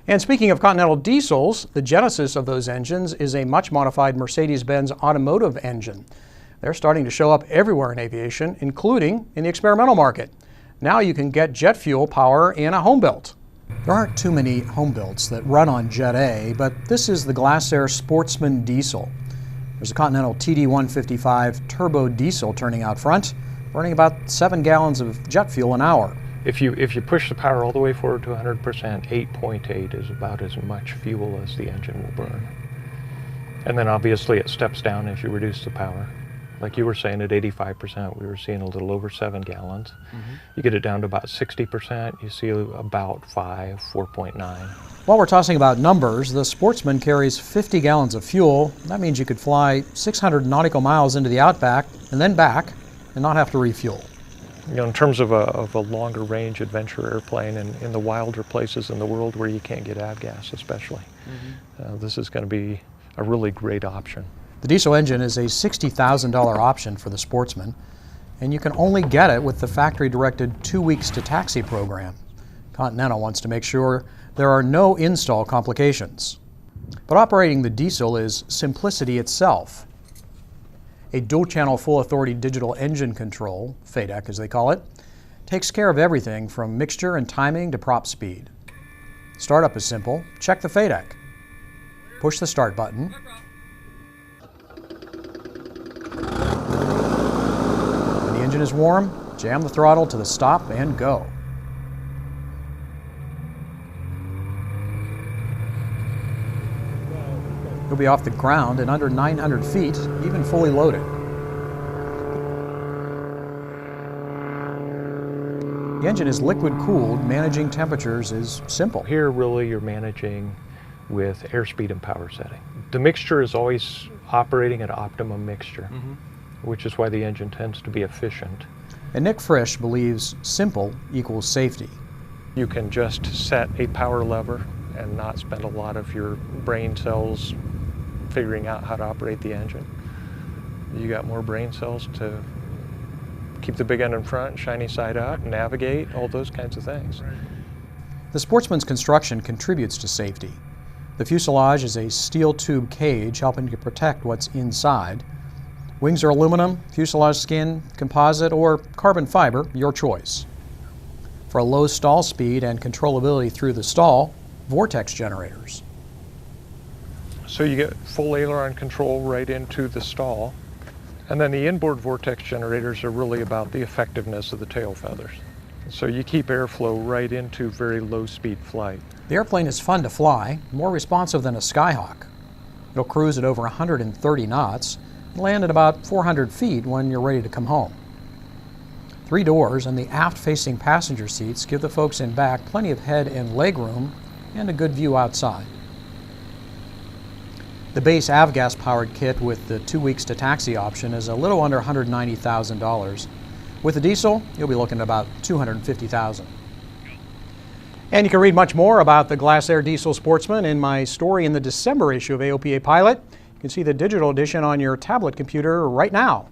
And speaking of Continental diesels, the genesis of those engines is a much modified Mercedes-Benz automotive engine. They're starting to show up everywhere in aviation, including in the experimental market. Now you can get jet fuel power in a home built. There aren't too many home builts that run on Jet A, but this is the Glasair Sportsman diesel. There's a Continental TD155 turbo diesel turning out front, burning about 7 gallons of jet fuel an hour. If you push the power all the way forward to 100%, 8.8 is about as much fuel as the engine will burn. And then obviously it steps down as you reduce the power. Like you were saying, at 85%, we were seeing a little over 7 gallons. You get it down to about 60%, you see about 4.9. While we're tossing about numbers, the Sportsman carries 50 gallons of fuel. That means you could fly 600 nautical miles into the outback and then back and not have to refuel. You know, in terms of a longer range adventure airplane and in the wilder places in the world where you can't get avgas especially, this is going to be a really great option. The diesel engine is a $60,000 option for the Sportsman, and you can only get it with the factory-directed 2 weeks to taxi program. Continental wants to make sure there are no install complications. But operating the diesel is simplicity itself. A dual-channel full-authority digital engine control, FADEC as they call it, takes care of everything from mixture and timing to prop speed. Startup is simple. Check the FADEC. Push the start button. When the engine is warm, jam the throttle to the stop and go. You'll be off the ground in under 900 feet, even fully loaded. The engine is liquid-cooled. Managing temperatures is simple. Here, really, you're managing with airspeed and power setting. The mixture is always operating at optimum mixture, which is why the engine tends to be efficient. And Nick Frisch believes simple equals safety. You can just set a power lever and not spend a lot of your brain cells figuring out how to operate the engine. You got more brain cells to keep the big end in front, shiny side out, navigate, all those kinds of things. The Sportsman's construction contributes to safety. The fuselage is a steel tube cage helping to protect what's inside. Wings are aluminum, fuselage skin, composite, or carbon fiber, your choice. For a low stall speed and controllability through the stall, vortex generators. So you get full aileron control right into the stall. And then the inboard vortex generators are really about the effectiveness of the tail feathers. So you keep airflow right into very low speed flight. The airplane is fun to fly, more responsive than a Skyhawk. It'll cruise at over 130 knots and land at about 400 feet when you're ready to come home. 3 doors and the aft-facing passenger seats give the folks in back plenty of head and leg room and a good view outside. The base avgas-powered kit with the 2 weeks to taxi option is a little under $190,000. With the diesel, you'll be looking at about $250,000. And you can read much more about the Glasair Diesel Sportsman in my story in the December issue of AOPA Pilot. You can see the digital edition on your tablet computer right now.